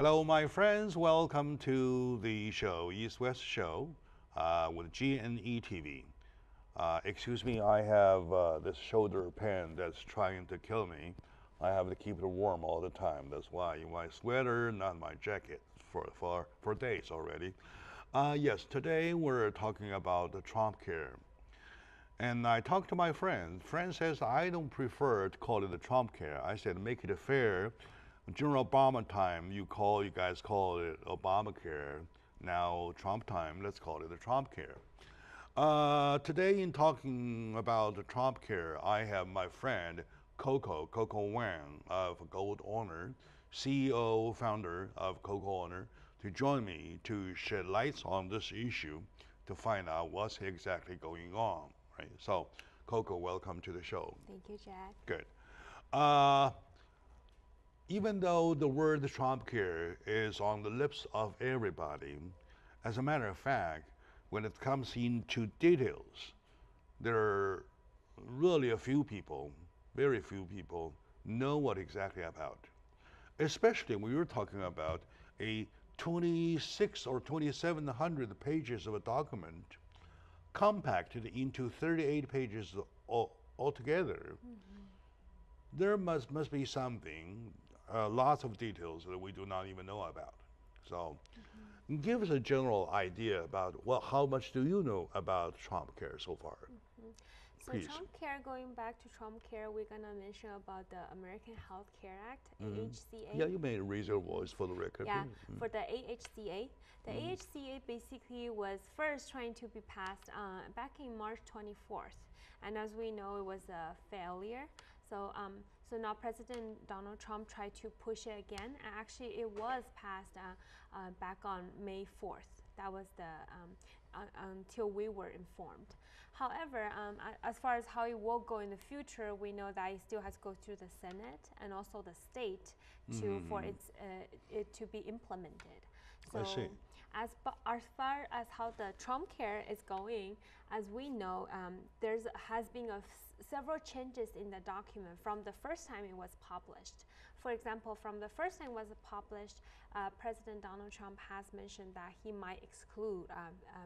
Hello, my friends. Welcome to the show, East-West Show, with G&E TV. Excuse me, I have this shoulder pain that's trying to kill me. I have to keep it warm all the time. That's why my sweater, not my jacket, for days already. Yes, today we're talking about the Trump care. And I talked to my friend. Friend says, I don't prefer to call it the Trump care. I said, make it fair. During Obama time, you guys call it Obamacare. Now, Trump time, let's call it the Trump care. Today, in talking about the Trump care, I have my friend Coco Wang of Gold Owner, CEO, founder of Coco Owner, to join me to shed lights on this issue to find out what's exactly going on. Right. So, Coco, welcome to the show. Thank you, Jack. Good. Even though the word Trump care is on the lips of everybody, as a matter of fact, when it comes into details, there are really a few people, very few people, know what exactly about. Especially when you're talking about a 26 or 2,700 pages of a document compacted into 38 pages altogether. There must be something, lots of details that we do not even know about. So give us a general idea about how much do you know about Trump care so far? So Please. Trump care, going back to Trump care, we're going to mention about the American Health Care Act, AHCA. Yeah, you may raise your voice for the record. Yeah, for the AHCA. The AHCA basically was first trying to be passed back in March 24th. And as we know, it was a failure. So now President Donald Trump tried to push it again. And actually, it was passed back on May 4th. That was the until we were informed. However, as far as how it will go in the future, we know that it still has to go through the Senate and also the state for it to be implemented. So I see. As far as how the Trump care is going, as we know, has been several changes in the document from the first time it was published. For example, from the first time it was published, President Donald Trump has mentioned that he might exclude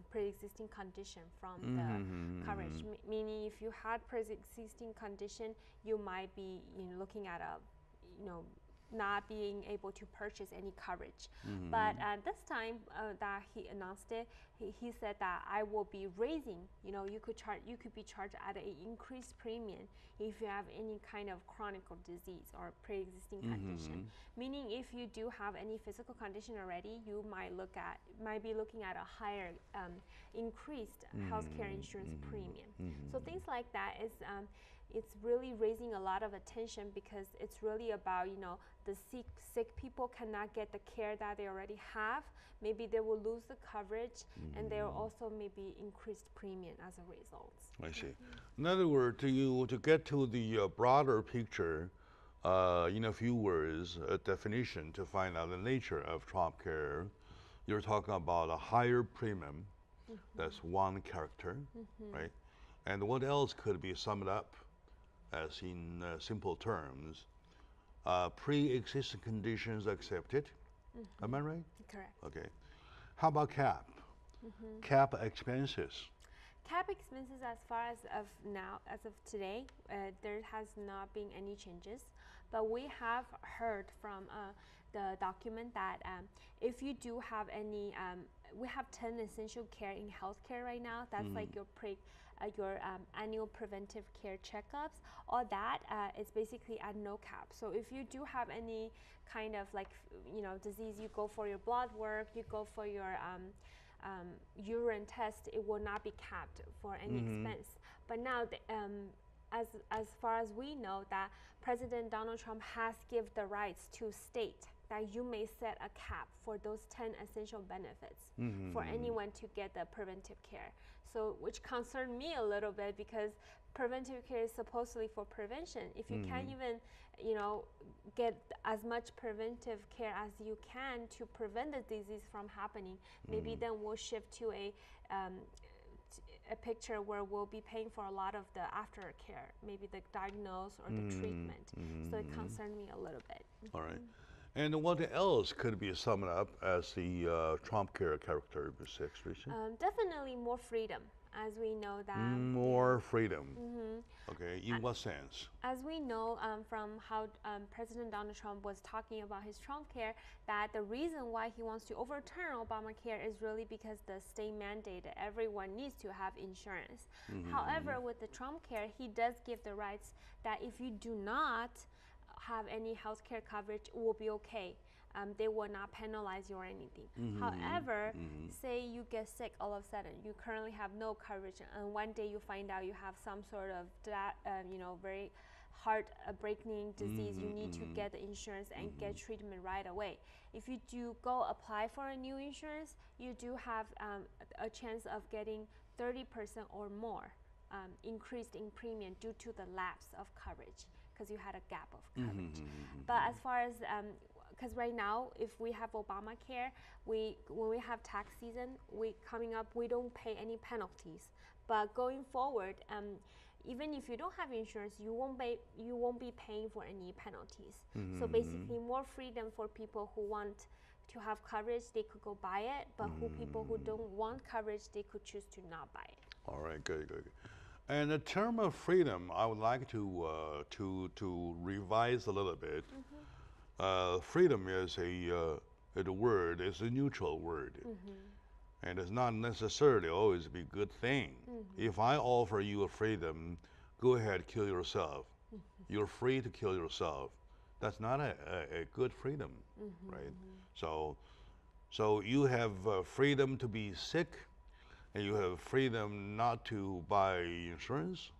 pre-existing condition from the coverage. Meaning, if you had pre-existing condition, you might be looking at not being able to purchase any coverage. But this time that he announced it, he said that I will be raising, you could be charged at an increased premium if you have any kind of chronic disease or pre-existing condition. Meaning, if you do have any physical condition already, you might be looking at a higher increased healthcare insurance premium. So things like that is it's really raising a lot of attention because it's really about, the sick people cannot get the care that they already have. Maybe they will lose the coverage and there will also maybe increased premium as a result. I see. In other words, to get to the broader picture, in a few words, a definition to find out the nature of Trump care, you're talking about a higher premium. That's one character, right? And what else could be summed up as in simple terms? Pre-existing conditions accepted. Am I right? Correct. Okay. How about cap? Cap expenses. Cap expenses, as far as of now, as of today, there has not been any changes. But we have heard from the document that if you do have any, we have 10 essential care in healthcare right now. That's like your annual preventive care checkups. All that is basically at no cap. So if you do have any kind of disease, you go for your blood work, you go for your urine test, it will not be capped for any expense. But now, as far as we know, that President Donald Trump has given the rights to state that you may set a cap for those 10 essential benefits for anyone to get the preventive care. So, which concerned me a little bit because preventive care is supposedly for prevention. If you can't even, get as much preventive care as you can to prevent the disease from happening, maybe then we'll shift to a picture where we'll be paying for a lot of the aftercare, maybe the diagnose or the treatment. So it concerned me a little bit. All right. And what else could be summed up as the Trump Care characteristics? Definitely more freedom, as we know that. More freedom. Okay, in what sense? As we know from how President Donald Trump was talking about his Trump Care, that the reason why he wants to overturn Obamacare is really because the state mandated everyone needs to have insurance. However, with the Trump Care, he does give the rights that if you do not have any health care coverage, it will be okay. They will not penalize you or anything. However, say you get sick all of a sudden, you currently have no coverage, and one day you find out you have some sort of very heart-breaking disease, you need to get the insurance and get treatment right away. If you do go apply for a new insurance, you do have a chance of getting 30% or more increased in premium due to the lapse of coverage, because you had a gap of coverage. But as far as because right now, if we have Obamacare, when we have tax season coming up, we don't pay any penalties. But going forward, even if you don't have insurance, you won't be paying for any penalties. So basically, more freedom for people who want to have coverage, they could go buy it. But people who don't want coverage, they could choose to not buy it. All right, good. And the term of freedom, I would like to revise a little bit. Freedom is a word, it's a neutral word. And it's not necessarily always be a good thing. If I offer you a freedom, go ahead, kill yourself. You're free to kill yourself. That's not a good freedom, right? So you have freedom to be sick, and you have freedom not to buy insurance.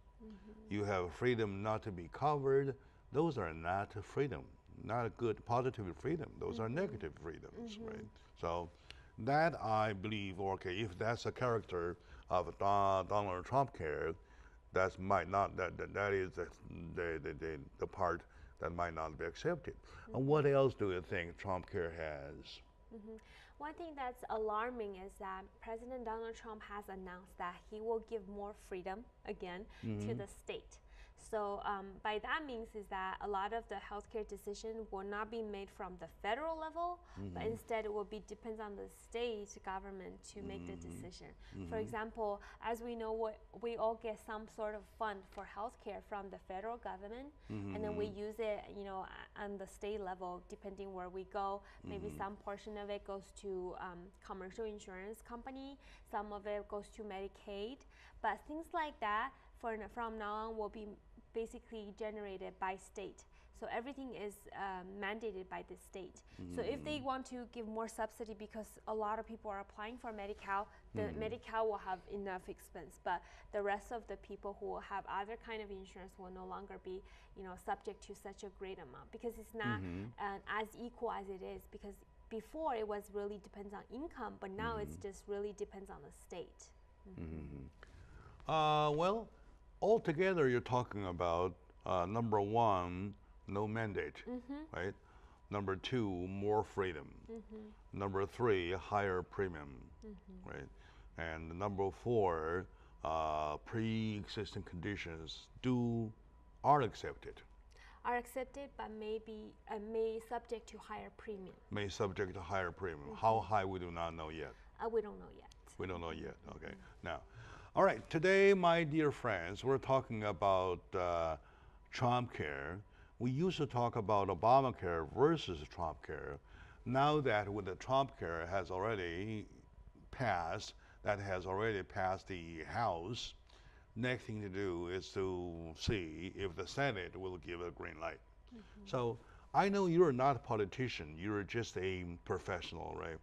You have freedom not to be covered. Those are not freedom. Not a good positive freedom. Those are negative freedoms, right? So that I believe, okay, if that's a character of Donald Trump Care, that is the part that might not be accepted. And what else do you think Trump Care has? One thing that's alarming is that President Donald Trump has announced that he will give more freedom again to the state. So by that means is that a lot of the healthcare decision will not be made from the federal level, but instead it will be depends on the state government to make the decision. For example, as we know, we all get some sort of fund for healthcare from the federal government, and then we use it, on the state level, depending where we go. Maybe some portion of it goes to commercial insurance company, some of it goes to Medicaid, but things like that from now on will be basically generated by state. So everything is mandated by the state. So if they want to give more subsidy because a lot of people are applying for Medi-Cal, the Medi-Cal will have enough expense, but the rest of the people who have other kind of insurance will no longer be, subject to such a great amount, because it's not as equal as it is, because before it was really depends on income, but now it's just really depends on the state. Well, altogether, you're talking about number one, no mandate, right? Number two, more freedom. Number three, higher premium, right? And number four, pre-existing conditions are accepted. Are accepted, but may subject to higher premium. May subject to higher premium. How high, we do not know yet. We don't know yet. We don't know yet, okay. Now, all right, today, my dear friends, we're talking about Trump Care. We used to talk about Obamacare versus Trump Care. Now that with the Trump Care has already passed, that has already passed the House, next thing to do is to see if the Senate will give a green light. So I know you're not a politician, you're just a professional, right?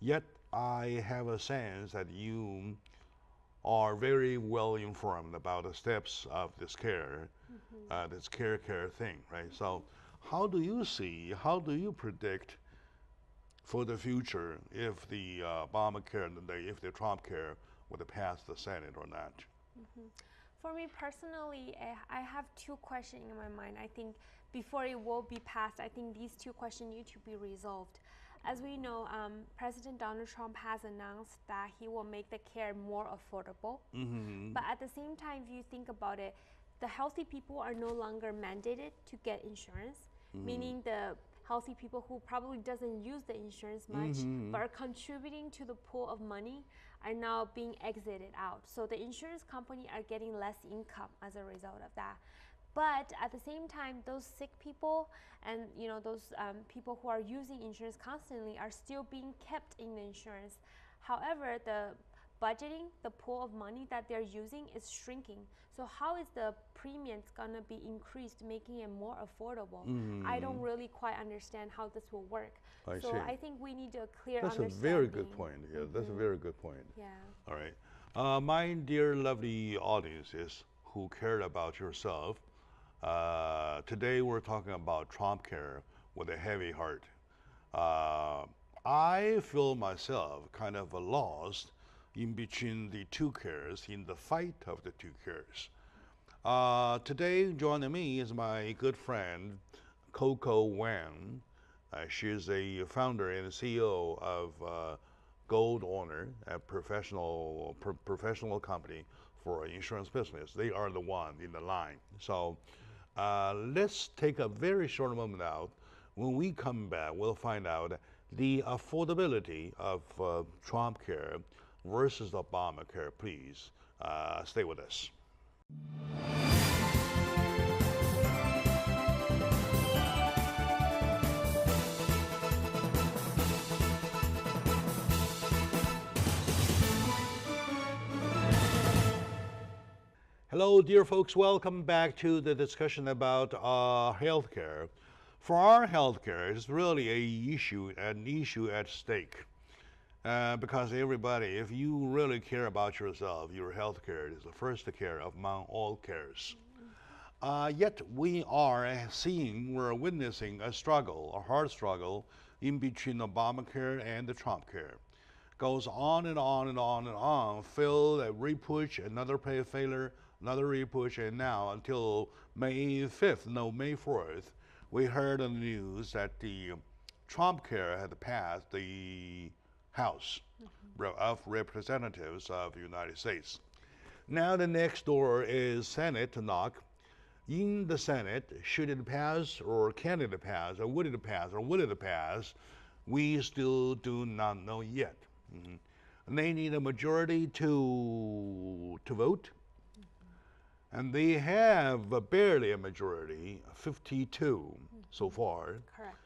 Yet I have a sense that you are very well informed about the steps of this care, this care thing, right? So how do you predict for the future if the Obamacare, if the Trump Care would pass the Senate or not? For me personally, I have two questions in my mind. I think before it will be passed, I think these two questions need to be resolved. As we know, President Donald Trump has announced that he will make the care more affordable. But at the same time, if you think about it, the healthy people are no longer mandated to get insurance, meaning the healthy people who probably doesn't use the insurance much, but are contributing to the pool of money, are now being exited out. So the insurance company are getting less income as a result of that. But at the same time, those sick people and those people who are using insurance constantly are still being kept in the insurance. However, the budgeting, the pool of money that they're using is shrinking. So how is the premiums gonna be increased, making it more affordable? I don't really quite understand how this will work. I so see. I think we need a clear That's understanding. a very good point. Yeah, that's a very good point. Yeah. All right. My dear lovely audiences who cared about yourself, today we're talking about Trump care with a heavy heart. I feel myself kind of lost in between the two cares, in the fight of the two cares. Today joining me is my good friend, Coco Wang. She's a founder and CEO of Gold Owner, a professional company for insurance business. They are the one in the line. So let's take a very short moment out. When we come back, we'll find out the affordability of Trump care versus Obamacare. Please stay with us. Hello, dear folks. Welcome back to the discussion about healthcare. For our healthcare, it's really an issue at stake. Because everybody, if you really care about yourself, your health care is the first care among all cares. Yet we're witnessing a hard struggle in between Obamacare and the Trump care. Goes on and on and on and on, failed, a repush, another failure, another repush, and now until May 4th, we heard on the news that the Trump care had passed the House of Representatives of the United States. Now the next door is Senate to knock. In the Senate, should it pass, or can it pass, or would it pass, or will it pass? We still do not know yet. They need a majority to vote, and they have barely a majority, 52 so far. Correct.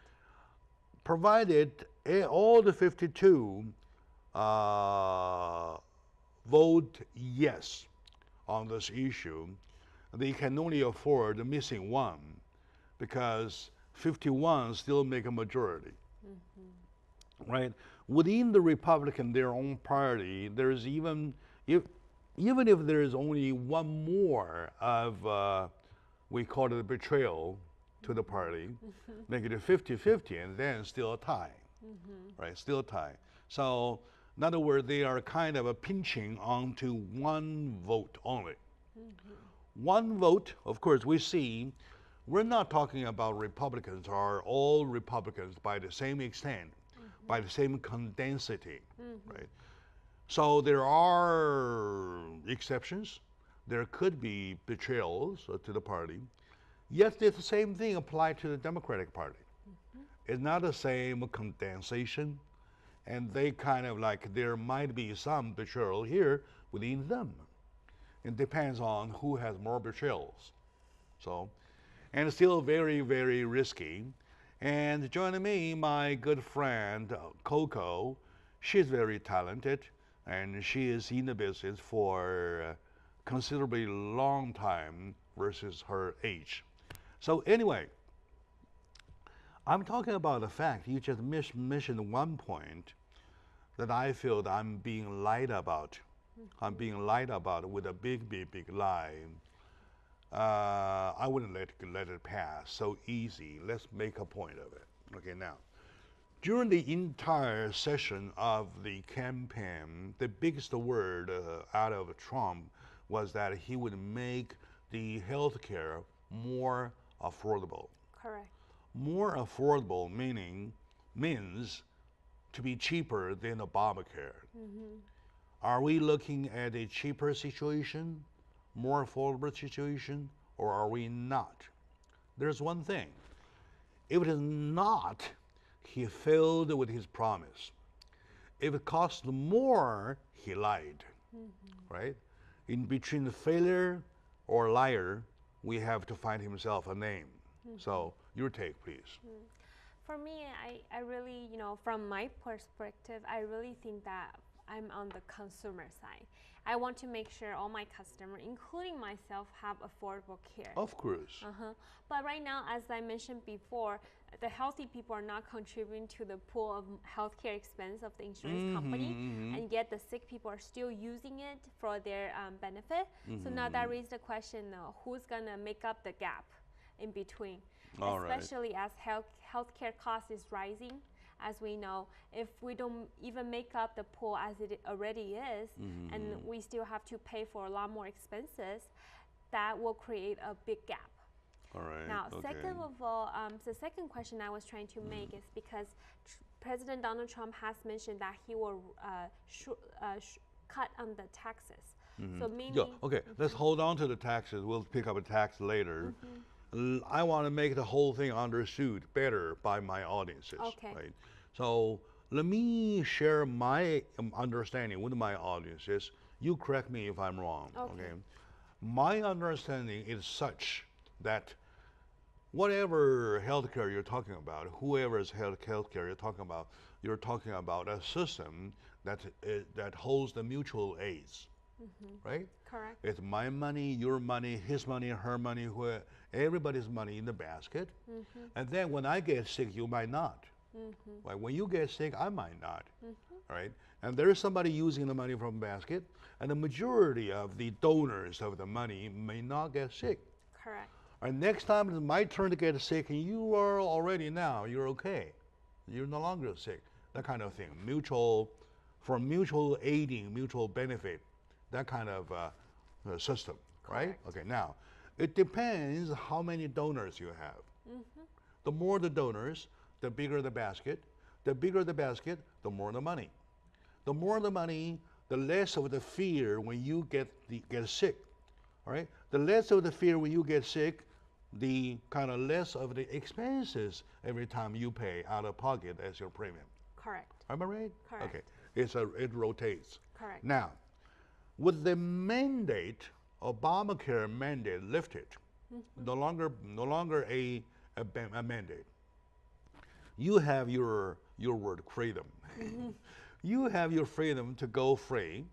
Provided all the 52 vote yes on this issue, they can only afford the missing one, because 51 still make a majority. Right? Within the Republican, their own party, there's even if there is only one more of we call it a betrayal to the party, make it a 50-50, and then still a tie. Right? Still a tie. So in other words, they are kind of pinching onto one vote only. One vote, of course, we see, we're not talking about Republicans are all Republicans by the same extent, by the same condensity, right? So there are exceptions. There could be betrayals to the party. Yet the same thing applies to the Democratic Party. It's not the same condensation, and they kind of like, there might be some betrayal here within them. It depends on who has more betrayals. So, and it's still very, very risky. And joining me, my good friend Coco. She's very talented, and she is in the business for considerably long time versus her age. So anyway, I'm talking about the fact you just mentioned one point that I feel that I'm being lied about. I'm being lied about with a big, big, big lie. I wouldn't let it pass so easy. Let's make a point of it. Okay, now, during the entire session of the campaign, the biggest word out of Trump was that he would make the health care more affordable. Correct. More affordable means to be cheaper than Obamacare. Are we looking at a cheaper situation, more affordable situation, or are we not? There's one thing. If it is not, he failed with his promise. If it cost more, he lied. Right? In between failure or liar, we have to find himself a name. So your take, please. For me, I really, from my perspective, I really think that I'm on the consumer side. I want to make sure all my customers, including myself, have affordable care. Of course. But right now, as I mentioned before, the healthy people are not contributing to the pool of healthcare expense of the insurance company, and yet the sick people are still using it for their benefit. So now that raises the question, who's going to make up the gap in between? Especially as healthcare cost is rising. As we know, if we don't even make up the pool as it already is, and we still have to pay for a lot more expenses, that will create a big gap. All right. Now, second of all, the second question I was trying to make is because President Donald Trump has mentioned that he will cut on the taxes. So meaning, let's hold on to the taxes. We'll pick up a tax later. I want to make the whole thing understood better by my audiences. Right? So let me share my understanding with my audiences. You correct me if I'm wrong. My understanding is such that whatever healthcare you're talking about, whoever's healthcare you're talking about a system that holds the mutual aids. Right? Correct. It's my money, your money, his money, her money, everybody's money in the basket. And then when I get sick, you might not. Like when you get sick, I might not. Right? And there's somebody using the money from the basket, and the majority of the donors of the money may not get sick. Correct. And next time it's my turn to get sick, and you are already now, you're okay. You're no longer sick. That kind of thing. Mutual aiding, mutual benefit. That kind of system, right? Okay, now, it depends how many donors you have. The more the donors, the bigger the basket. The bigger the basket, the more the money. The more the money, the less of the fear when you get sick, all right? The less of the fear when you get sick, the kind of less of the expenses every time you pay out of pocket as your premium. Correct. Am I right? Correct. Okay, it rotates. Correct. Now, with the mandate, Obamacare mandate lifted, no longer a mandate. You have your word freedom. You have your freedom to go free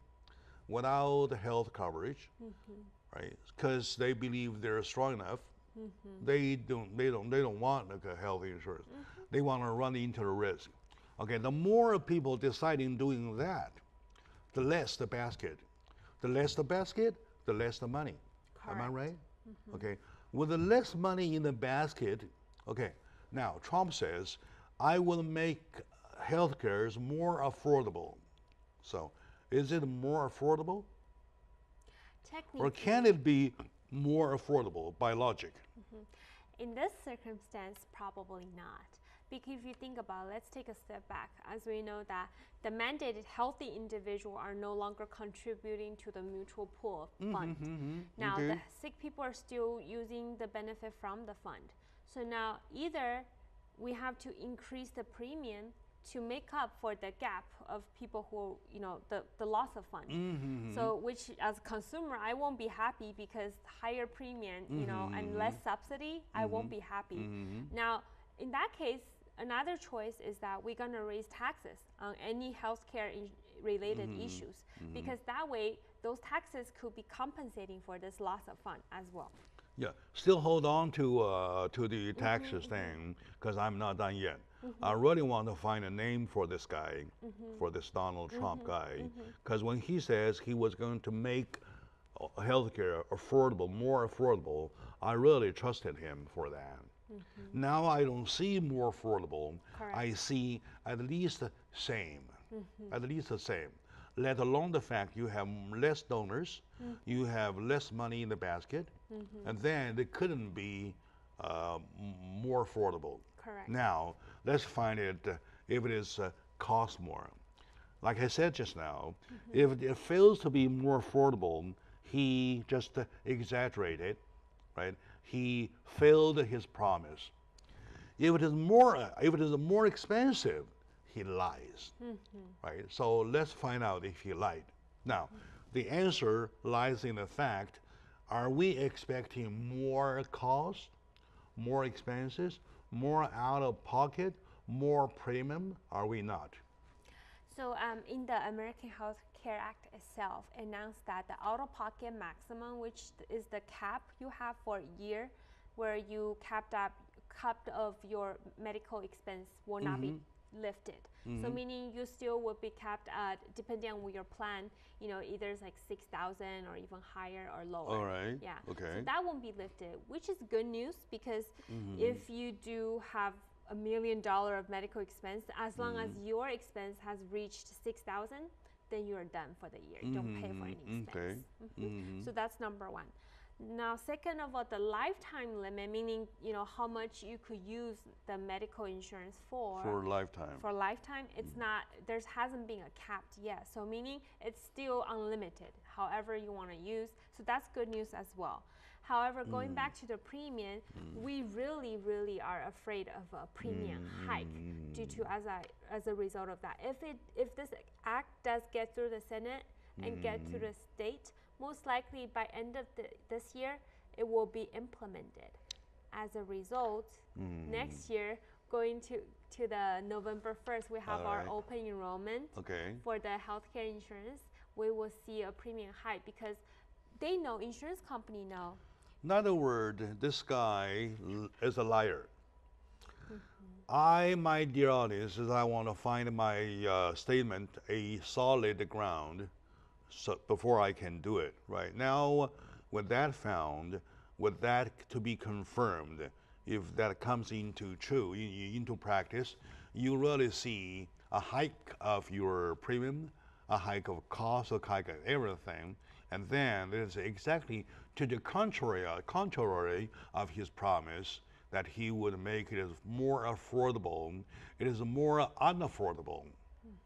without health coverage, right? Because they believe they're strong enough. They don't want like a health insurance. They want to run into the risk. Okay, the more people deciding doing that, the less the basket. The less the basket, the less the money. Correct. Am I right? Okay. With the less money in the basket, okay. Now Trump says, I will make healthcare more affordable. So, is it more affordable? Technically, or can it be more affordable by logic? In this circumstance, probably not. Because if you think about it, let's take a step back. As we know that the mandated healthy individuals are no longer contributing to the mutual pool fund. Now, the sick people are still using the benefit from the fund. So now either we have to increase the premium to make up for the gap of people who, the loss of fund. So which as a consumer, I won't be happy because higher premium, and less subsidy, I won't be happy. Now, in that case, another choice is that we're going to raise taxes on any healthcare related issues, because that way those taxes could be compensating for this loss of fund as well. Yeah, still hold on to the taxes thing, because I'm not done yet. I really want to find a name for this guy, for this Donald Trump guy, because when he says he was going to make healthcare affordable, more affordable, I really trusted him for that. Now I don't see more affordable. Correct. I see at least the same. At least the same. Let alone the fact you have less donors, you have less money in the basket, and then it couldn't be more affordable. Correct. Now, let's find it if it is cost more. Like I said just now, if it fails to be more affordable, he just exaggerated, right? He failed his promise. If it is more expensive, he lies, right? So let's find out if he lied. Now, the answer lies in the fact: are we expecting more cost, more expenses, more out of pocket, more premium? Are we not? So in the American Health Care Act itself, announced that the out-of-pocket maximum, which is the cap you have for a year, where you capped of your medical expense will not be lifted. So meaning you still would be capped at, depending on your plan, you know, either it's like 6,000 or even higher or lower. All right. Yeah. Okay. So that won't be lifted, which is good news, because if you do have $1 million of medical expense, as long as your expense has reached 6,000, then you're done for the year. You don't pay for any expense. Okay. So that's number one. Now, second of all, the lifetime limit, meaning, you know, how much you could use the medical insurance for. For lifetime. For lifetime, it's not, there hasn't been a capped yet. So meaning it's still unlimited, however you want to use. So that's good news as well. However, going back to the premium, we really are afraid of a premium hike due to as a result of that. If this act does get through the Senate and get through the state, most likely by end of this year, it will be implemented. As a result, next year, going to the November 1st, we have our open enrollment for the healthcare insurance. We will see a premium hike because they know, insurance company know. In other words, this guy is a liar. My dear audience, I want to find my statement a solid ground before I can do it. Right now, with that found, with that to be confirmed, if that comes into practice, you really see a hike of your premium, a hike of cost, a hike of everything, and then it is exactly to the contrary of his promise that he would make it more affordable. It is more unaffordable.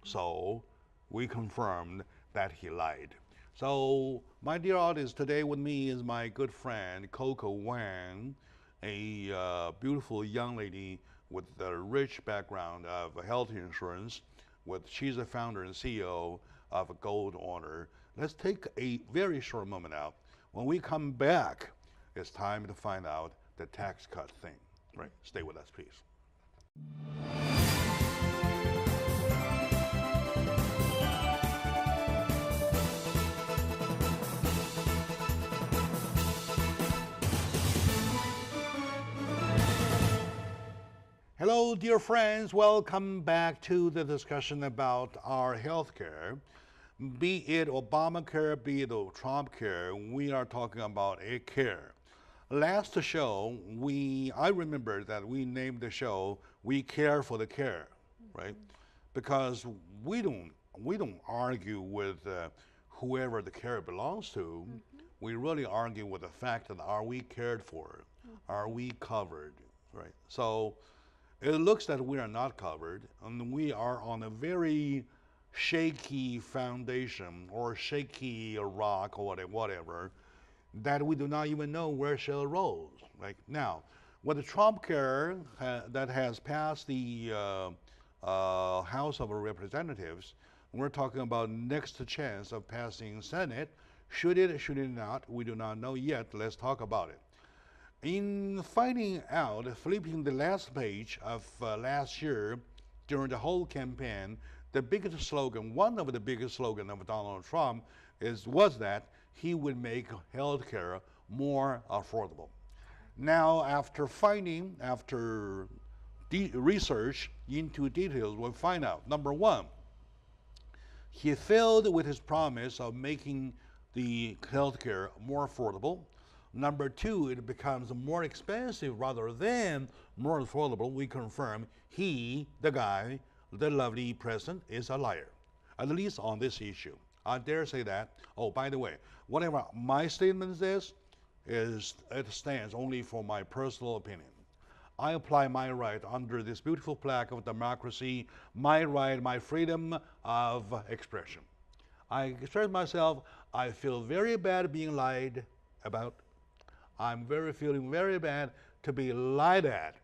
So we confirmed that he lied. So my dear audience, today with me is my good friend Coco Wang, a beautiful young lady with a rich background of health insurance. She's the founder and CEO of Gold Honor. Let's take a very short moment out. When we come back, it's time to find out the tax cut thing. Right? Stay with us, please. Hello, dear friends. Welcome back to the discussion about our healthcare. Be it Obamacare, be it Trumpcare, we are talking about a care. Last show, I remember that we named the show "We Care for the Care," right? Because we don't argue with whoever the care belongs to. We really argue with the fact that are we cared for? Are we covered? Right? So it looks that we are not covered, and we are on a very shaky foundation or shaky rock or whatever, that we do not even know where shall rolls. Like now, with the Trumpcare that has passed the House of Representatives, we're talking about next chance of passing Senate. Should it not? We do not know yet. Let's talk about it. In finding out, flipping the last page of last year during the whole campaign, the biggest slogan, one of the biggest slogans of Donald Trump was that he would make healthcare more affordable. Now, after research into details, we'll find out. Number one, he failed with his promise of making the healthcare more affordable. Number two, it becomes more expensive rather than more affordable. We confirm the guy, the lovely president, is a liar, at least on this issue. I dare say that. Oh, by the way, whatever my statement is it stands only for my personal opinion. I apply my right under this beautiful plaque of democracy, my right, my freedom of expression. I express myself. I feel very bad being lied about. I'm feeling very bad to be lied at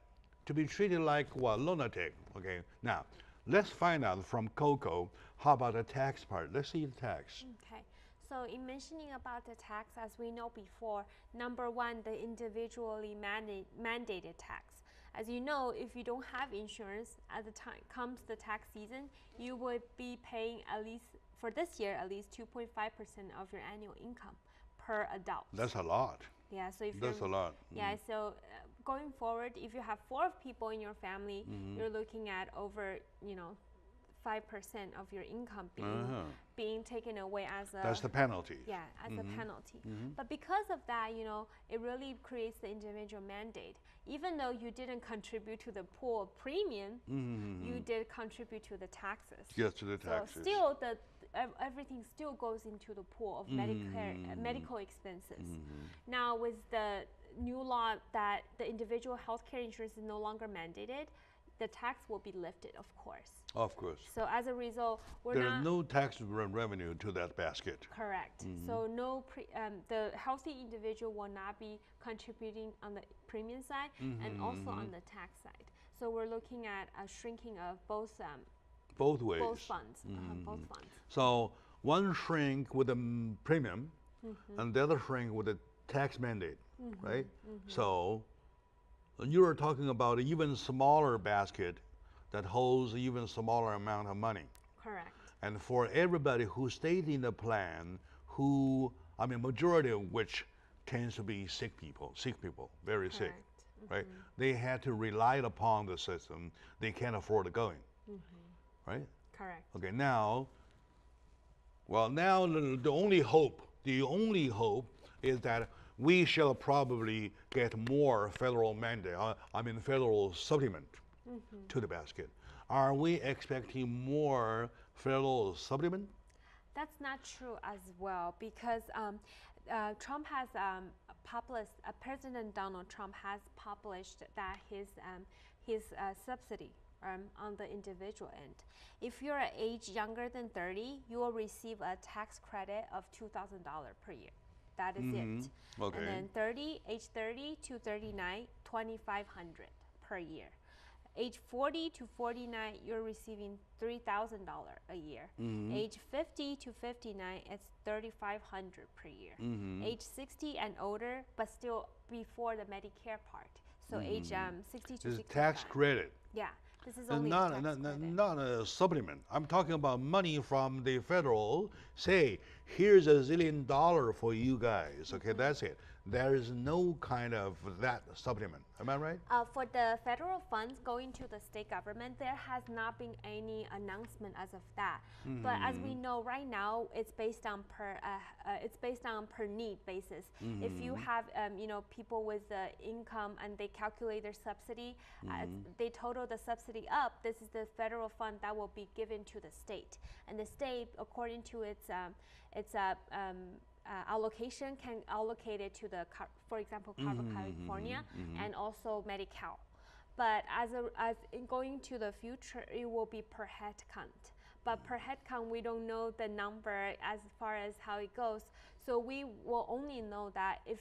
to be treated like what, lunatic. Okay, now let's find out from Coco, how about the tax part? Let's see the tax. Okay. So in mentioning about the tax, as we know before, number one, the individually mandated tax. As you know, if you don't have insurance, at the time comes the tax season, you would be paying at least, for this year, at least 2.5% of your annual income per adult. That's a lot. Yeah, so if That's a lot. Yeah, so going forward, if you have 4 people in your family, you're looking at over, 5% of your income being taken away as a... That's the penalty. Yeah, as a penalty. But because of that, it really creates the individual mandate. Even though you didn't contribute to the pool of premium, you did contribute to the taxes. Yes, to the taxes. So still, everything still goes into the pool of medical expenses. Now, with the new law that the individual healthcare insurance is no longer mandated, the tax will be lifted, of course. Of course. So as a result, there's no tax revenue to that basket. Correct. So the healthy individual will not be contributing on the premium side and also on the tax side. So we're looking at a shrinking of both ways. Both funds. Both funds. So one shrink with the premium, and the other shrink with the tax mandate, right? So you are talking about an even smaller basket that holds even smaller amount of money. Correct. And for everybody who stayed in the plan, majority of which tends to be sick people, very sick, right? They had to rely upon the system. They can't afford to go in, right? Correct. Okay, now the only hope is that we shall probably get more federal mandate, federal supplement to the basket. Are we expecting more federal supplement? That's not true as well, because Trump has President Donald Trump has published that his subsidy on the individual end. If you're at age younger than 30, you will receive a tax credit of $2,000 per year. That is it. Okay. And then age 30 to 39, $2,500 per year. Age 40 to 49, you're receiving $3,000 a year. Age 50 to 59, it's $3,500 per year. Age 60 and older, but still before the Medicare part. So age 60 to 65. This is tax credit. Yeah, this is only not a supplement. I'm talking about money from the federal. Say, here's $1 zillion for you guys. Okay, that's it. There is no kind of that supplement. Am I right? For the federal funds going to the state government, there has not been any announcement as of that. But as we know right now, it's based on per need basis. If you have people with the income and they calculate their subsidy, they total the subsidy up. This is the federal fund that will be given to the state, and the state, according to its allocation, can allocate it to for example, California and also Medi-Cal. But as in going to the future, it will be per head count. But per head count, we don't know the number as far as how it goes. So we will only know that if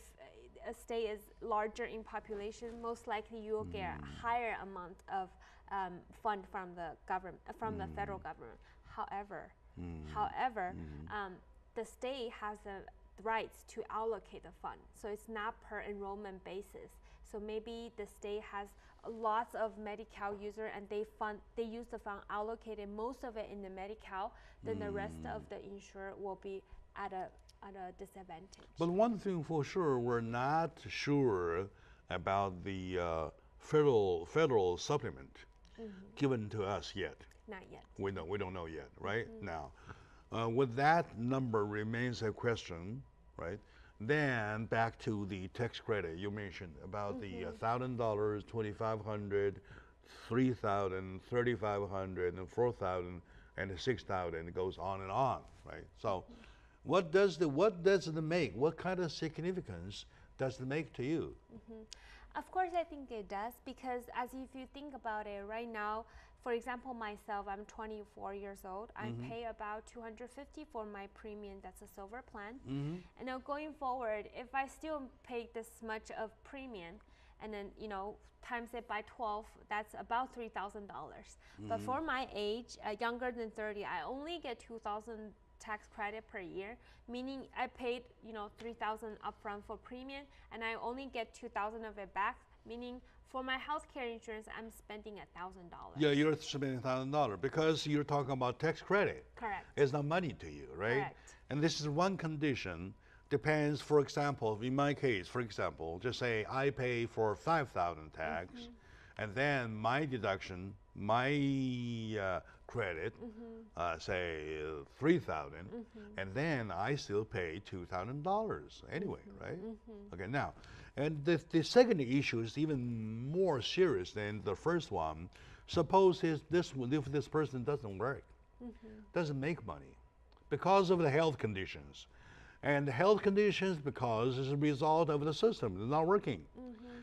a state is larger in population, most likely you will get a higher amount of fund from the government, from the federal government. However, the state has the rights to allocate the fund, so it's not per enrollment basis. So maybe the state has lots of Medi-Cal user and they use the fund allocated most of it in the Medi-Cal, then the rest of the insurer will be at a disadvantage. But one thing for sure, we're not sure about the federal supplement given to us yet. Not yet. We don't know yet, right? Now, with that number remains a question, right? Then back to the tax credit you mentioned about the $1,000, $2,500, $3,000, $3,500, and $4,000, and $6,000. It goes on and on, right? So, what does it make? What kind of significance does it make to you? Of course, I think it does, because if you think about it right now, for example, myself, I'm 24 years old. I pay about $250 for my premium. That's a silver plan. And now going forward, if I still pay this much of premium, and then times it by 12, that's about $3,000. But for my age, younger than 30, I only get 2,000 tax credit per year, meaning I paid $3,000 upfront for premium, and I only get 2,000 of it back, meaning for my healthcare insurance, I'm spending $1,000. Yeah, you're spending $1,000 because you're talking about tax credit. Correct. It's not money to you, right? Correct. And this is one condition. Depends, for example, in my case, for example, just say I pay for 5,000 tax, and then my deduction, my credit, say 3,000, and then I still pay $2,000 anyway, right? Okay, now, and the second issue is even more serious than the first one. Suppose if this person doesn't work, doesn't make money because of the health conditions. And the health conditions because it's a result of the system. It's not working.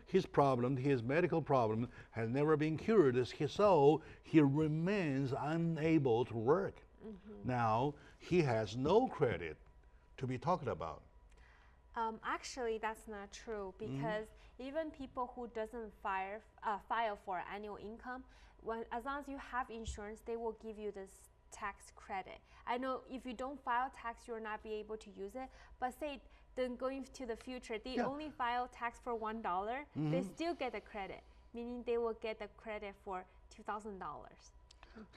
His problem, his medical problem, has never been cured, so he remains unable to work. Now, he has no credit to be talked about. Actually, that's not true, because even people who doesn't file for annual income, as long as you have insurance, they will give you this tax credit. I know if you don't file tax, you'll not be able to use it. But say, then going to the future, they only file tax for $1, they still get the credit, meaning they will get the credit for $2,000.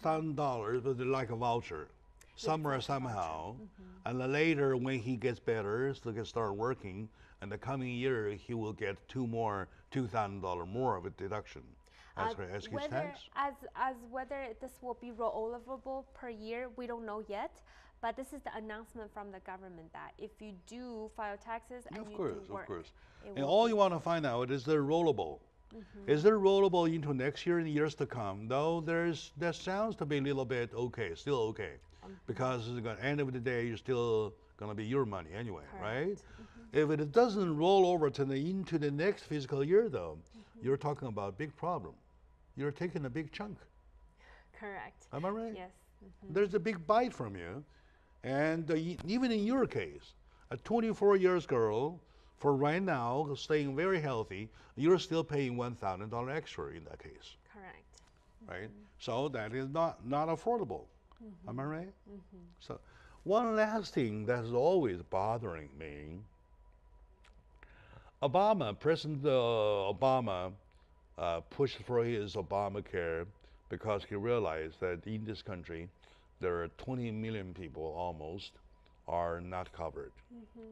$1,000, but they're like a voucher, somewhere, somehow. And then later, when he gets better, so he can start working, and the coming year, he will get $2,000 more of a deduction. As his tax? As whether this will be rolloverable per year, we don't know yet. But this is the announcement from the government that if you do file taxes and you do work, of course. And all you want to find out is they're rollable. Is it rollable into next year and years to come? Though that sounds to be a little bit okay, still okay, because at the end of the day, you're still going to be your money anyway, right? If it doesn't roll over into the next fiscal year, though, you're talking about a big problem. You're taking a big chunk. Correct. Am I right? Yes. There's a big bite from you. And even in your case, a 24-year girl, for right now, staying very healthy, you're still paying $1,000 extra in that case. Correct. Right? So that is not affordable. Am I right? So one last thing that's always bothering me, President Obama pushed for his Obamacare because he realized that in this country, there are 20 million people almost are not covered,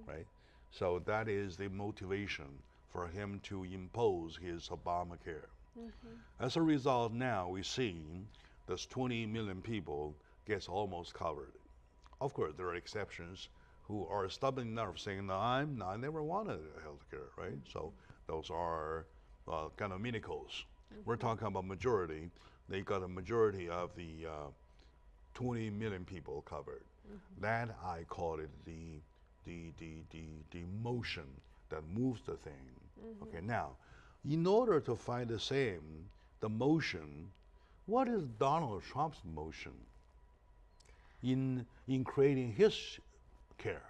right? So that is the motivation for him to impose his Obamacare. As a result, now we see this 20 million people gets almost covered. Of course, there are exceptions who are stubborn enough saying, no, I never wanted health care, right? So those are kind of miracles. We're talking about majority. They got a majority of the 20 million people covered. That I call it the motion that moves the thing. Okay, now, in order to find the motion, what is Donald Trump's motion in creating his care?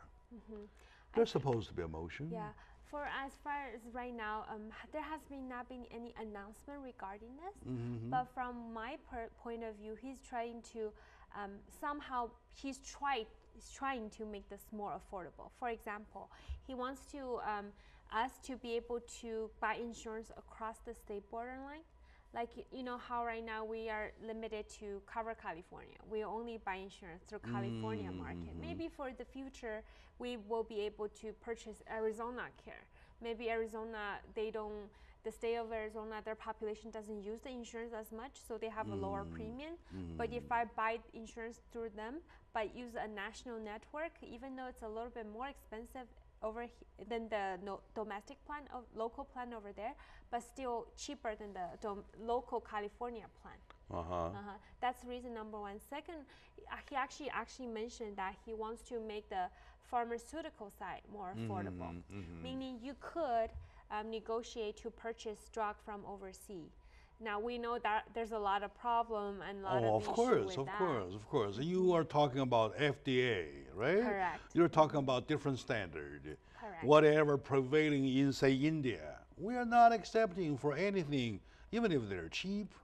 There's supposed to be a motion. Yeah. For as far as right now, there has not been any announcement regarding this. But from my point of view, he's trying to he's trying to make this more affordable. For example, he wants to us to be able to buy insurance across the state borderline. Like, you know how right now we are limited to cover California. We only buy insurance through California market. Maybe for the future, we will be able to purchase Arizona care. Maybe Arizona, the state of Arizona, their population doesn't use the insurance as much, so they have a lower premium. But if I buy insurance through them, but use a national network, even though it's a little bit more expensive than the domestic plan, local plan over there, but still cheaper than the local California plan. That's reason number one. Second, he actually mentioned that he wants to make the pharmaceutical side more affordable, meaning you could negotiate to purchase drug from overseas. Now we know that there's a lot of problem and a lot of issues with that. Of course. You are talking about FDA, right? Correct. You're talking about different standard. Correct. Whatever prevailing in, say, India we are not accepting for anything, even if they're cheap.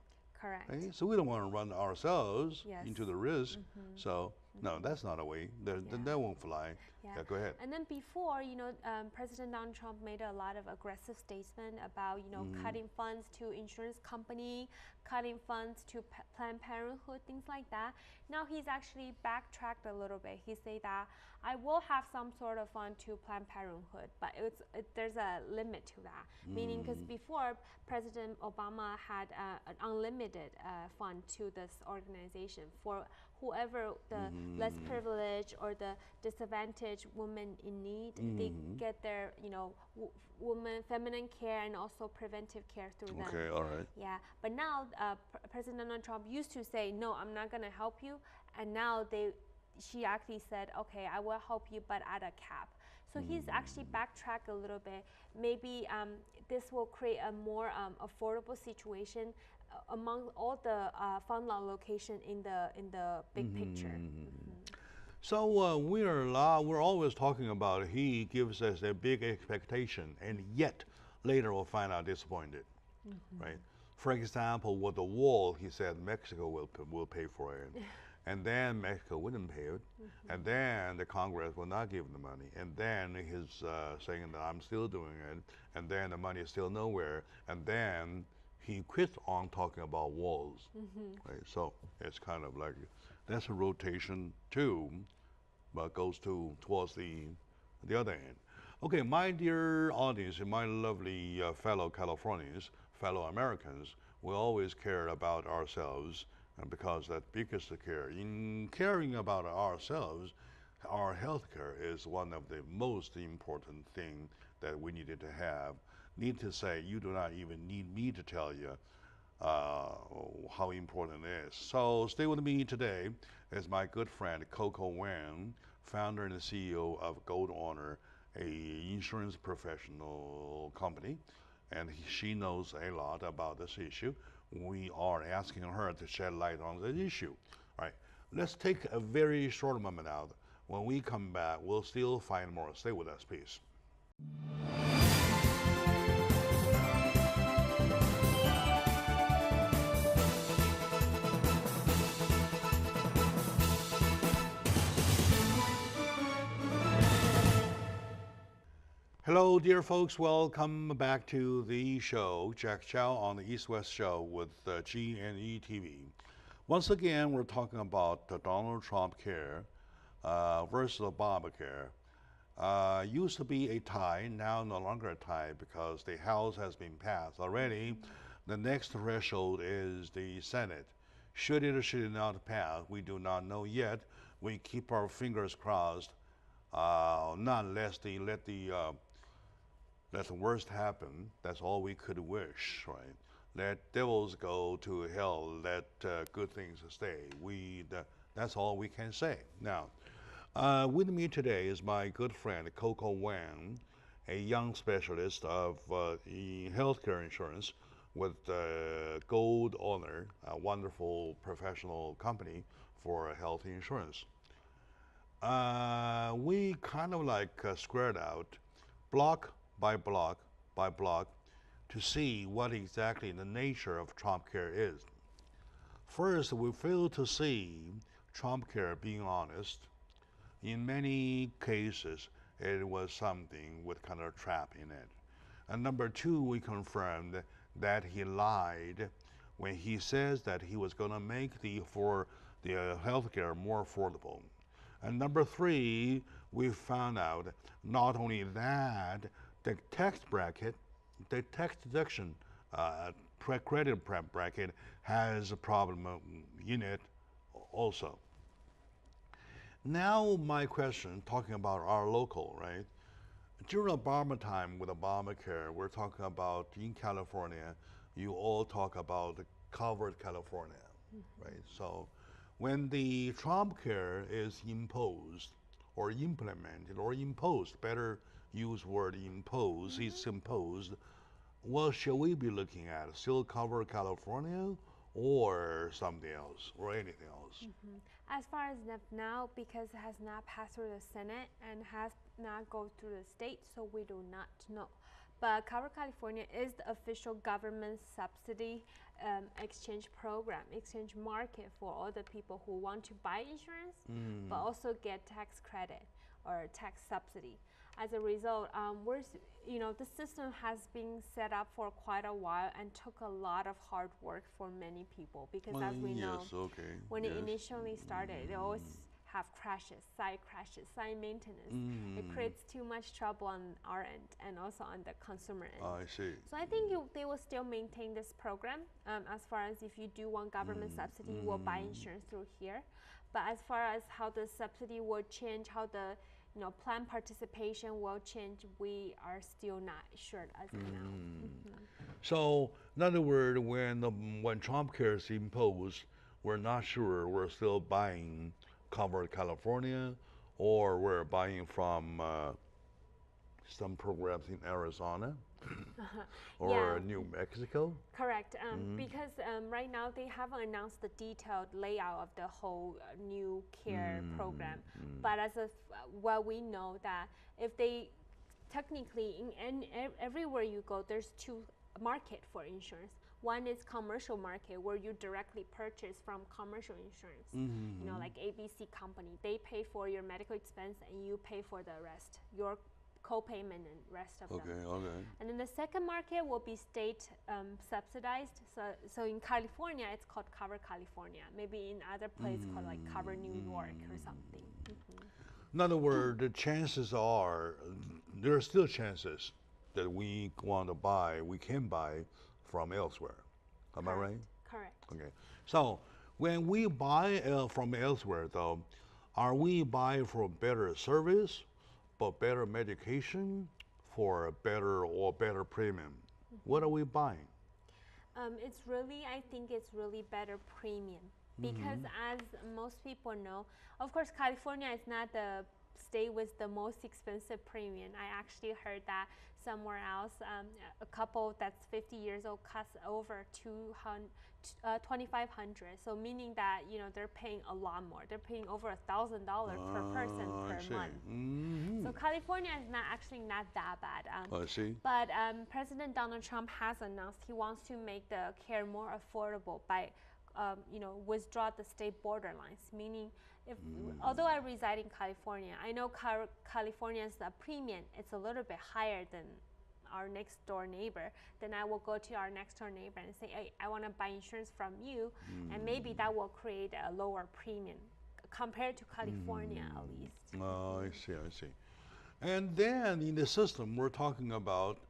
Correct. Right? So we don't want to run ourselves Yes. into the risk. So no, that's not a way. That won't fly. Yeah, go ahead. And then before, President Donald Trump made a lot of aggressive statement about, cutting funds to insurance company, cutting funds to Planned Parenthood, things like that. Now he's actually backtracked a little bit. He said that I will have some sort of fund to Planned Parenthood, but there's a limit to that. Meaning, because before President Obama had an unlimited fund to this organization for whoever the less privileged or the disadvantaged women in need, they get their, woman feminine care and also preventive care through them. Okay, all right. Yeah, but now President Donald Trump used to say, no, I'm not going to help you, and now she actually said, okay, I will help you, but at a cap. So he's actually backtracked a little bit. Maybe this will create a more affordable situation among all the fund allocation in the big picture. So we're always talking about he gives us a big expectation, and yet later we'll find out disappointed, right? For example, with the wall, he said Mexico will pay for it, and then Mexico wouldn't pay it, and then the Congress will not give the money, and then he's saying that I'm still doing it, and then the money is still nowhere, and then he quit on talking about walls, right? So it's kind of like that's a rotation too, but goes towards the other end. Okay, my dear audience and my lovely fellow Californians, fellow Americans, we always care about ourselves, and because that biggest care. In caring about ourselves, our health care is one of the most important thing that we needed to have. Need to say, you do not even need me to tell you how important it is. So stay with me today as my good friend Coco Wang, founder and CEO of Gold Honor, a insurance professional company, and she knows a lot about this issue. We are asking her to shed light on the issue. All right, let's take a very short moment out. When we come back, we'll still find more. Stay with us, please. Hello, dear folks. Welcome back to the show, Jack Chow on the East-West Show with G&E TV. Once again, we're talking about the Donald Trump care versus Obamacare. Used to be a tie, now no longer a tie because the House has been passed already. The next threshold is the Senate. Should it or should it not pass? We do not know yet. We keep our fingers crossed. Not let the worst happen. That's all we could wish, right? Let devils go to hell. Let good things stay. That's all we can say. Now, with me today is my good friend Coco Wang, a young specialist of healthcare insurance with Gold Honor, a wonderful professional company for health insurance. We kind of like squared out block by block by block to see what exactly the nature of Trump care is. First, we fail to see Trump care being honest. In many cases, it was something with kind of a trap in it. And number two, we confirmed that he lied when he says that he was going to make the healthcare more affordable. And number three, we found out not only that, the tax bracket, the tax deduction credit bracket has a problem in it also. Now my question, talking about our local, right? During Obama time with Obamacare, we're talking about in California, you all talk about covered California, right? So when the Trump care is imposed or implemented or imposed, better use word impose, it's imposed, what should we be looking at? Still cover California or something else or anything else? As far as now, because it has not passed through the Senate and has not gone through the state, so we do not know. But Cover California is the official government subsidy exchange program, exchange market for all the people who want to buy insurance, but also get tax credit or tax subsidy. As a result, the system has been set up for quite a while and took a lot of hard work for many people because as we know, when it initially started, they always have crashes, site maintenance. It creates too much trouble on our end and also on the consumer end. I see. So I think they will still maintain this program as far as if you do want government subsidy, you will buy insurance through here. But as far as how the subsidy will change, how the plan participation will change, we are still not sure as of now. So, in other words, when Trump Care is imposed, we're not sure. We're still buying Cover California, or we're buying from some programs in Arizona or New Mexico. Correct. Because right now they haven't announced the detailed layout of the whole new care program. But as of what we know, that if they technically everywhere you go, there's two market for insurance. One is commercial market where you directly purchase from commercial insurance. Like ABC company, they pay for your medical expense and you pay for the rest, your co-payment and rest of them. And then the second market will be state subsidized. So in California, it's called Cover California. Maybe in other places called like Cover New York or something. In other words, the chances are, there are still chances that we can buy from elsewhere. Am I right? Correct. Okay. So when we buy from elsewhere, though, are we buying for better service, but better medication, for better premium? What are we buying? I think it's really better premium because as most people know, of course, California is not the state with the most expensive premium. I actually heard that somewhere else, a couple that's 50 years old costs over $2,500. So meaning that they're paying a lot more. They're paying over $1,000 per person per month. So California is not that bad. I see. But President Donald Trump has announced he wants to make the care more affordable by withdraw the state borderlines, meaning although I reside in California, I know California's premium it's a little bit higher than our next door neighbor. Then I will go to our next door neighbor and say, hey, I want to buy insurance from you, and maybe that will create a lower premium compared to California at least. I see. And then in the system, we're talking about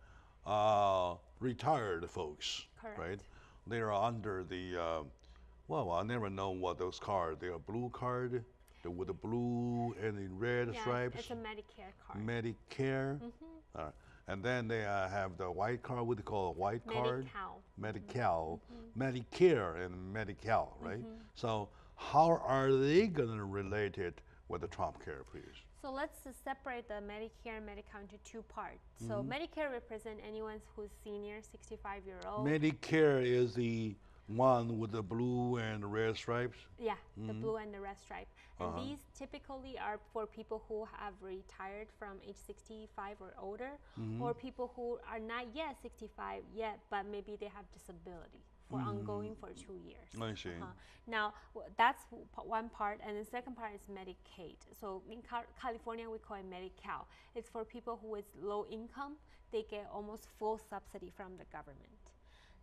retired folks, right? They are under the I never know what those cards. They are blue card, with the blue and the red stripes. It's a Medicare card. Medicare. And then they have the white card, what they call a white card. Medi-Cal. Medicare and Medi-Cal, right? So how are they going to relate it with the Trump Care, please? So let's separate the Medicare and Medi-Cal into two parts. So Medicare represents anyone who's senior, 65-year-old. Medicare is the one with the blue and red stripes? Yeah, the blue and the red stripe. And these typically are for people who have retired from age 65 or older, or people who are not yet 65 yet, but maybe they have disability for ongoing for 2 years. I see. Now, that's one part, and the second part is Medicaid. So in California, we call it Medi-Cal. It's for people who is low income. They get almost full subsidy from the government.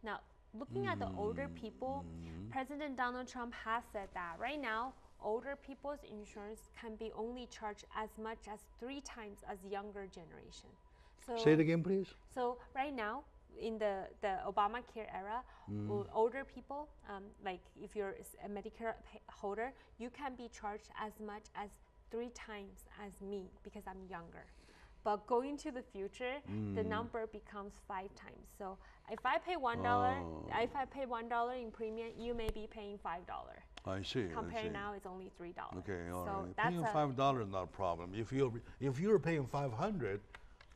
Now, looking at the older people, President Donald Trump has said that right now, older people's insurance can be only charged as much as 3 times as younger generation. So say it again, please. So right now, in the Obamacare era, older people, like if you're a Medicare holder, you can be charged as much as 3 times as me because I'm younger. But going to the future, the number becomes 5 times. So if I pay $1 in premium, you may be paying $5. I see. Compared now, it's only $3. Okay, all so right. That's paying $5 is not a problem. If you're paying $500,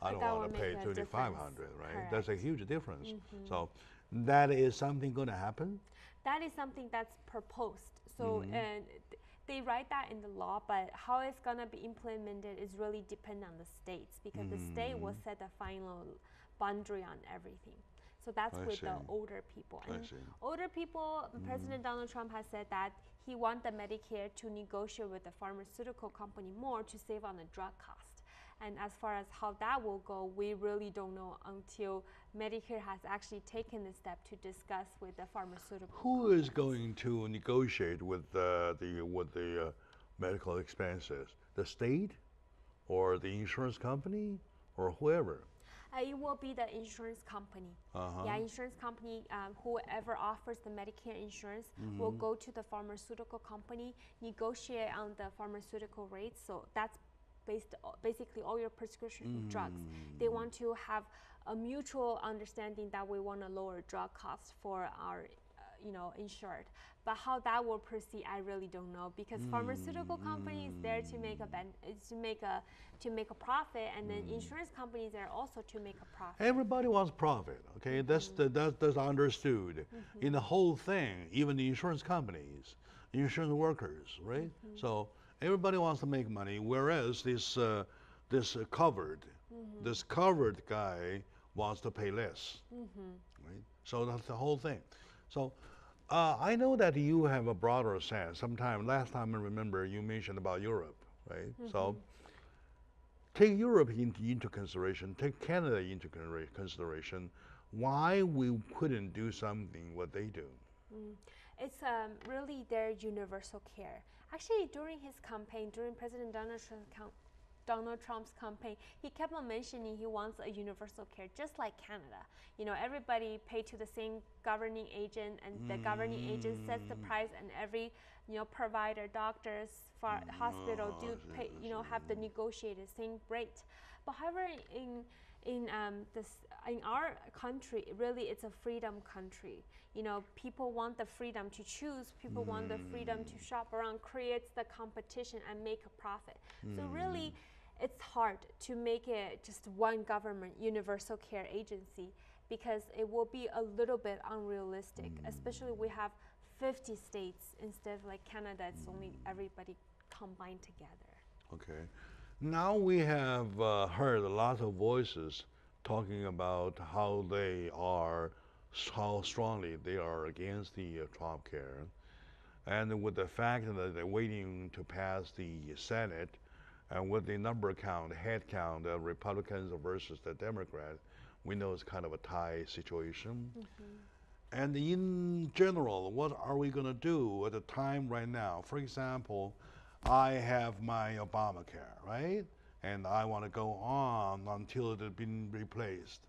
I don't want to pay $2,500, right? Correct. That's a huge difference. So that is something going to happen? That is something that's proposed. So and they write that in the law, but how it's going to be implemented is really dependent on the states because the state will set the boundary on everything. So that's with the older people. And older people, President Donald Trump has said that he wants the Medicare to negotiate with the pharmaceutical company more to save on the drug cost. And as far as how that will go, we really don't know until Medicare has actually taken the step to discuss with the pharmaceutical Who is going to negotiate with the medical expenses? The state, or the insurance company, or whoever? It will be the insurance company. Yeah, insurance company, whoever offers the Medicare insurance will go to the pharmaceutical company, negotiate on the pharmaceutical rates. So that's basically all your prescription drugs. They want to have a mutual understanding that we want to lower drug costs for our insured. But how that will proceed, I really don't know, because pharmaceutical companies there to make a profit, and then insurance companies are also to make a profit. Everybody wants profit. Okay, that's understood in the whole thing. Even the insurance companies, insurance workers, right? So everybody wants to make money, whereas this covered guy wants to pay less, right? So that's the whole thing. So I know that you have a broader sense. Last time I remember you mentioned about Europe, right? So take Europe into consideration, take Canada into consideration. Why we couldn't do something what they do? It's really their universal care. Actually, during his campaign, during President Donald Trump's campaign, he kept on mentioning he wants a universal care, just like Canada. Everybody pay to the same governing agent, and the governing agent sets the price, and every provider, doctors, hospital have the negotiated same rate. But however, in our country, really it's a freedom country. People want the freedom to choose. People want the freedom to shop around, creates the competition and make a profit. So really, it's hard to make it just one government universal care agency, because it will be a little bit unrealistic, especially we have 50 states instead of like Canada, it's only everybody combined together. Okay. Now we have heard a lot of voices talking about how strongly they are against the Trump care. And with the fact that they're waiting to pass the Senate, and with the head count of Republicans versus the Democrats, we know it's kind of a tie situation. And in general, what are we going to do at the time right now? For example, I have my Obamacare, right? And I want to go on until it has been replaced.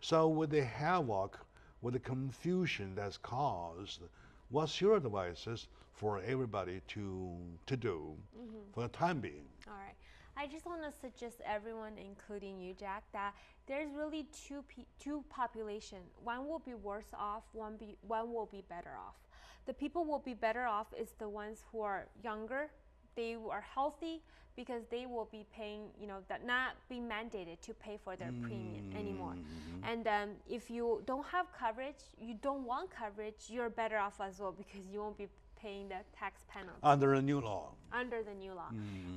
So with the havoc, with the confusion that's caused, what's your advice for everybody to do for the time being? All right. I just want to suggest everyone, including you, Jack, that there's really two populations. One will be worse off, one will be better off. The people will be better off is the ones who are younger. They are healthy because they will be paying, that not be mandated to pay for their premium anymore. And if you don't have coverage, you don't want coverage, you're better off as well, because you won't be paying the tax penalty. Under the new law. Under the new law.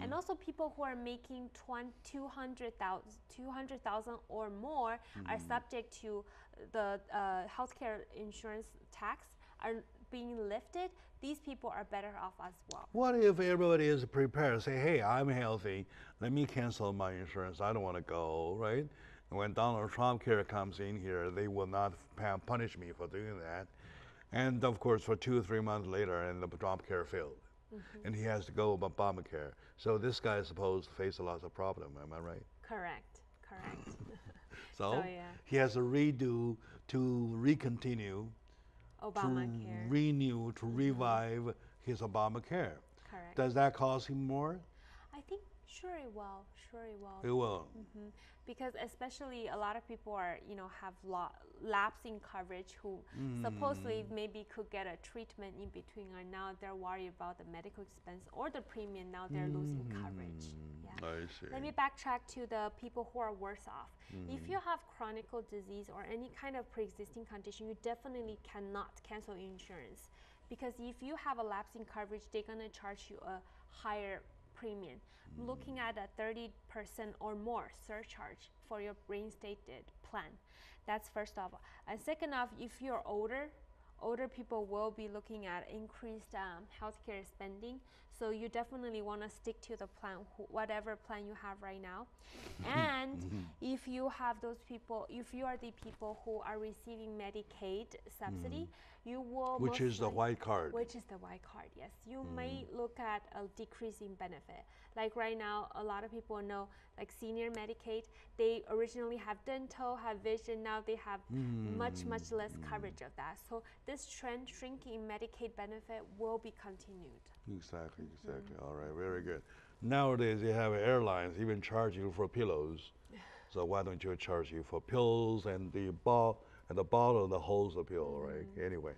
And also people who are making $200,000 or more are subject to the healthcare insurance tax are being lifted. These people are better off as well. What if everybody is prepared? Say, hey, I'm healthy. Let me cancel my insurance. I don't want to go, right? And when Donald Trump care comes in here, they will not punish me for doing that. And of course, for 2 or 3 months later, and the Trump care failed. And he has to go with Obamacare. So this guy is supposed to face a lot of problems, am I right? Correct. So yeah, he has to redo, to recontinue, Obamacare. to renew, to revive his Obamacare. Correct. Does that cost him more? I think sure it will. It will. Because especially a lot of people are, have lapsing coverage who supposedly maybe could get a treatment in between, and now they're worried about the medical expense or the premium. Now they're losing coverage. Yeah. I see. Let me backtrack to the people who are worse off. If you have chronic disease or any kind of pre-existing condition, you definitely cannot cancel your insurance, because if you have a lapsing coverage, they're gonna charge you a higher premium, looking at a 30% or more surcharge for your reinstated plan. That's first of all. And second off, if you're older people will be looking at increased healthcare spending. So you definitely want to stick to the plan, whatever plan you have right now. And if you have those people, if you are the people who are receiving Medicaid subsidy, you will which is the white card. Which is the white card, yes. You may look at a decrease in benefit. Like right now, a lot of people know, like senior Medicaid, they originally have dental, have vision, now they have much less coverage of that. So this trend shrinking Medicaid benefit will be continued. Exactly. All right, very good. Nowadays, you have airlines even charge you for pillows. So why don't you charge you for pills and the ball and the bottle that holds the pill, right? Anyway,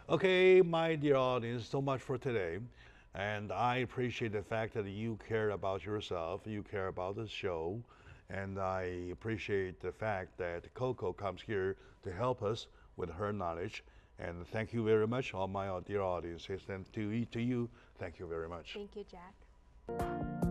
okay, my dear audience, so much for today. And I appreciate the fact that you care about yourself, you care about the show, and I appreciate the fact that Coco comes here to help us with her knowledge. And thank you very much, all my dear audiences, and to you, thank you very much. Thank you, Jack.